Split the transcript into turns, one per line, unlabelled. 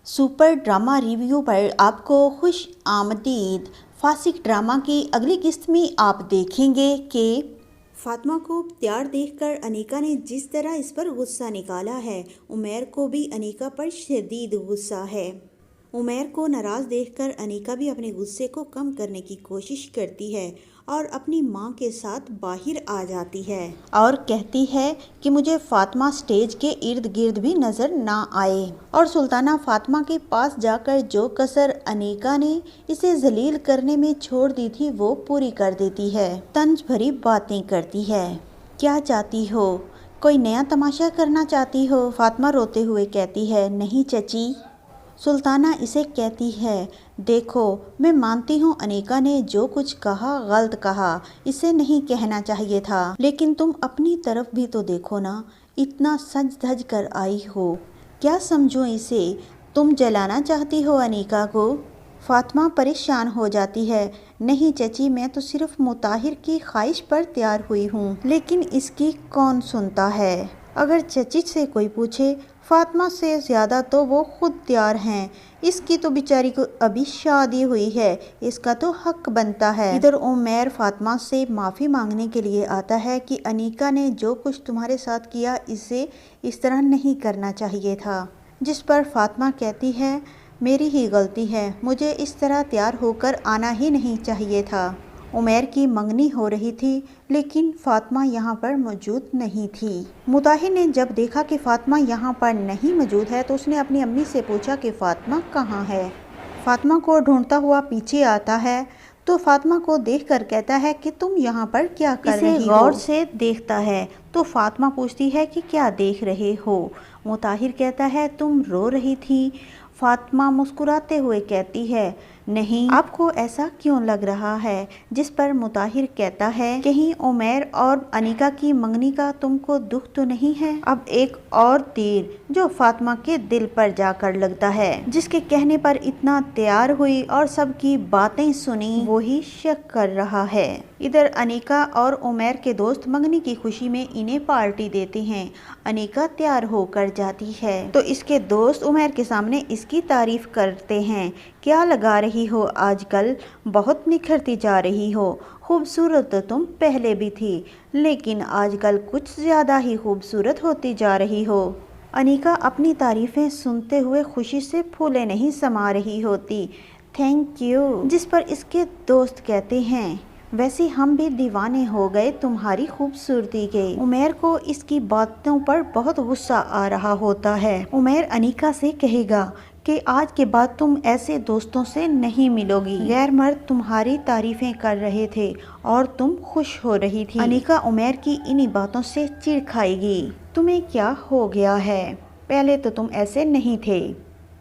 Super drama review पर आपको खुश आमदीद। फासिक ड्रामा की अगली किस्त में आप देखेंगे कि फातिमा को प्यार देखकर अनीका ने जिस तरह इस पर गुस्सा निकाला है, उमैर को भी अनीका पर शदीद गुस्सा है। उमैर को नाराज़ देखकर अनीका भी अपने गुस्से को कम करने की कोशिश करती है और अपनी मां के साथ बाहर आ जाती है और कहती है कि मुझे फातिमा स्टेज के इर्द गिर्द भी नज़र ना आए। और सुल्ताना फातिमा के पास जाकर जो कसर अनीका ने इसे जलील करने में छोड़ दी थी वो पूरी कर देती है। तंज भरी बातें करती है। क्या चाहती हो? कोई नया तमाशा करना चाहती हो? फातिमा रोते हुए कहती है, नहीं चची। सुल्ताना इसे कहती है, देखो मैं मानती हूँ अनीका ने जो कुछ कहा गलत कहा, इसे नहीं कहना चाहिए था, लेकिन तुम अपनी तरफ भी तो देखो ना, इतना सज धज कर आई हो, क्या समझो इसे? तुम जलाना चाहती हो अनीका को? फातिमा परेशान हो जाती है, नहीं चची, मैं तो सिर्फ मुताहिर की ख्वाहिश पर तैयार हुई हूँ, लेकिन इसकी कौन सुनता है? अगर चची से कोई पूछे, फातिमा से ज़्यादा तो वो खुद तैयार हैं। इसकी तो बेचारी को अभी शादी हुई है, इसका तो हक बनता है। इधर उमैर फातिमा से माफ़ी मांगने के लिए आता है कि अनीका ने जो कुछ तुम्हारे साथ किया इसे इस तरह नहीं करना चाहिए था, जिस पर फातिमा कहती है, मेरी ही गलती है, मुझे इस तरह तैयार होकर आना ही नहीं चाहिए था। उमैर की मंगनी हो रही थी, लेकिन फातिमा यहाँ पर मौजूद नहीं थी। मुताहिर ने जब देखा कि फातिमा यहाँ पर नहीं मौजूद है तो उसने अपनी अम्मी से पूछा कि फातिमा कहाँ है। फातिमा को ढूंढता हुआ पीछे आता है तो फातिमा को देखकर कहता है कि तुम यहाँ पर क्या कर रही हो? इसे गौर से देखता है तो फातिमा पूछती है कि क्या देख रहे हो? मुताहिर कहता है, तुम रो रही थी। फातिमा मुस्कुराते हुए कहती है, नहीं, आपको ऐसा क्यों लग रहा है? जिस पर मुताहिर कहता है, कहीं उमैर और अनीका की मंगनी का तुमको दुख तो नहीं है? अब एक और तीर जो फातिमा के दिल पर जाकर लगता है, जिसके कहने पर इतना तैयार हुई और सबकी बातें सुनी, वो ही शक कर रहा है। इधर अनीका और उमैर के दोस्त मंगनी की खुशी में इन्हें पार्टी देते हैं। अनीका तैयार होकर जाती है तो इसके दोस्त उमैर के सामने इसकी तारीफ करते हैं, क्या लगा रही हो आजकल, बहुत निखरती जा रही हो, खूबसूरत तो तुम पहले भी थी, लेकिन आजकल कुछ ज़्यादा ही खूबसूरत होती जा रही हो। अनीका अपनी तारीफ़ें सुनते हुए खुशी से फूले नहीं समा रही होती। Thank you. जिस पर इसके दोस्त कहते हैं, वैसे हम भी दीवाने हो गए तुम्हारी खूबसूरती के। उमैर को इसकी बातों पर बहुत गुस्सा आ रहा होता है। उमैर अनीका से कहेगा कि आज के बाद तुम ऐसे दोस्तों से नहीं मिलोगी। गैर मर्द तुम्हारी तारीफें कर रहे थे और तुम खुश हो रही थी। अनीका उमैर की इन्हीं बातों से चिढ़ खाएगी। तुम्हें क्या हो गया है? पहले तो तुम ऐसे नहीं थे।